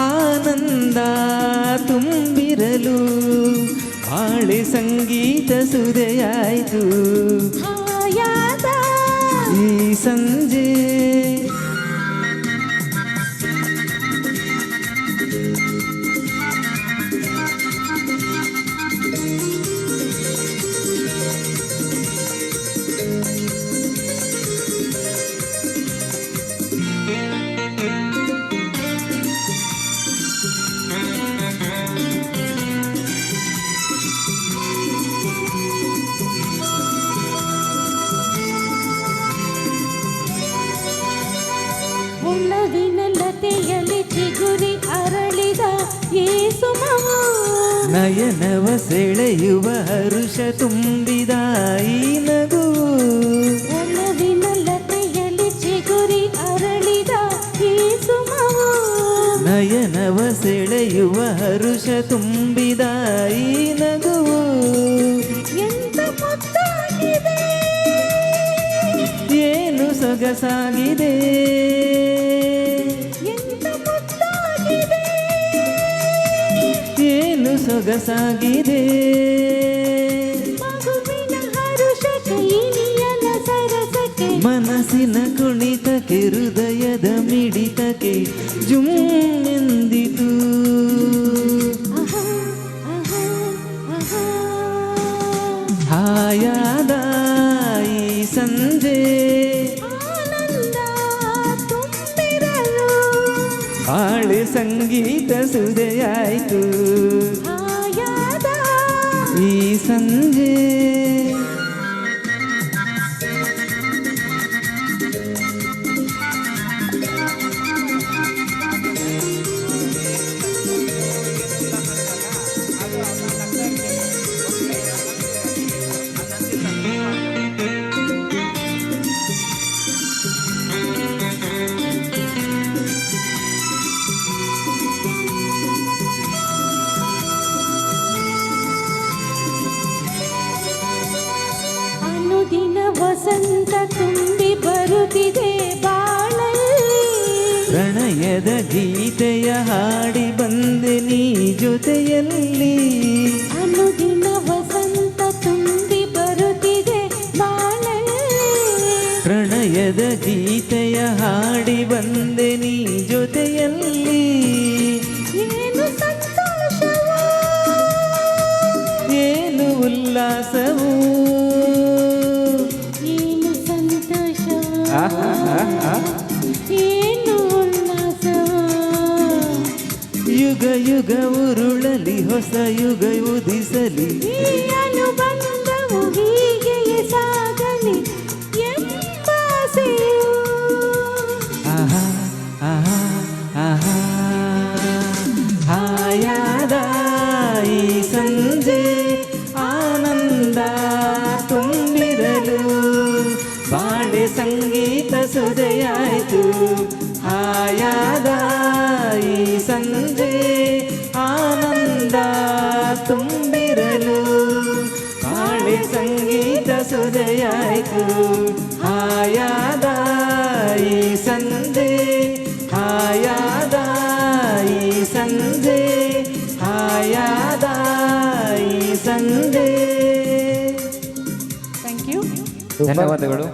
ಆನಂದ ತುಂಬಿರಲು ಬಾಳೆ ಸಂಗೀತ ಸುದೆಯಾಯಿತು ಈ ಸಂಜೆ. ಉಳ್ಳವಿನಲ್ಲತೆಯಲ್ಲಿ ಚಿಗುರಿ ಅರಳಿದ ಏಸುಮವು ನಯನವ ಸೆಳೆಯುವ ಹರುಷ ತುಂಬಿದ ಈ ನಗು. ಉಳ್ಳವಿನಲ್ಲತೆಯಲ್ಲಿ ಚಿಗುರಿ ಅರಳಿದ ಏಸುಮವು ನಯನವ ಸೆಳೆಯುವ ಹರುಷ ತುಂಬಿದ ಈ ನಗುವು. ಎಂತ ಮುದ್ದಾಗಿದೆ ಏನು ಸೊಗಸಾಗಿದೆ ಏನು ಸೊಗಸಾಗಿದೆ. ಮಗುವಿನ ಹರುಷಕ್ಕೆ ಇನಿಯನ ಸರಸಕ್ಕೆ ಮನಸ್ಸಿನ ಕುಣಿತಕ್ಕೆ ಹೃದಯದ ಮಿಡಿತಕ್ಕೆ ಜುಮ್ಮೆಂದಿತು. ಹಾಯಾದ ಈ ಸಂಜೆ ಆನಂದ ತುಂಬಿರಲು ಬಾಳೆ ಸಂಗೀತ ಸುದೆಯಾಯಿತು ಹಾಯಾದ ಈ ಸಂಜೆ. ಅನುದಿನ ವಸಂತ ತುಂಬಿ ಬರುತ್ತಿದೆ ಬಾಳಲ್ಲಿ ಪ್ರಣಯದ ಗೀತೆಯ ಹಾಡಿ ಬಂದೆ ನೀ ಜೊತೆಯಲ್ಲಿ. ಅನುದಿನ ವಸಂತ ತುಂಬಿ ಬರುತ್ತಿದೆ ಬಾಳಲ್ಲಿ ಪ್ರಣಯದ ಗೀತೆಯ ಹಾಡಿ ಬಂದೆ ನೀ ಜೊತೆಯಲ್ಲಿ. ಏನು ಸಂತೋಷವೋ ಏನು ಉಲ್ಲಾಸವು ಏನು ಸಂತೋಷವೋ ಏನು ಉಲ್ಲಾಸವೋ. ಯುಗ ಯುಗ ಉರುಳಲಿ ಹೊಸ ಯುಗ ಉದಿಸಲಿ ಈ ಅನುಬಂಧವು ಹೀಗೆಯೇ ಸಾಗಲಿ ಎಂಬಾಸೆಯು. ಆಹಾ ಆಹಾ ಆಹಾ. ಹಾಯಾದ ಈ ಸಂಜೆ ಆನಂದ ತುಂಬಿರಲು ಬಾಳೆ ಸಂಗೀತ ಸುದೆಯಾಯಿತು. ಹಾಯಾದ ಈ ಸಂಜೆ ಆನಂದ ತುಂಬಿರಲು ಬಾಳೆ ಸಂಗೀತ ಸುದೆಯಾಯಿತು. ಹಾಯಾದ ಈ ಸಂಜೆ ಹಾಯಾದ ಈ ಸಂಜೆ ಹಾಯಾದ ಈ ಸಂಜೆ. Thank you. ಧನ್ಯವಾದಗಳು.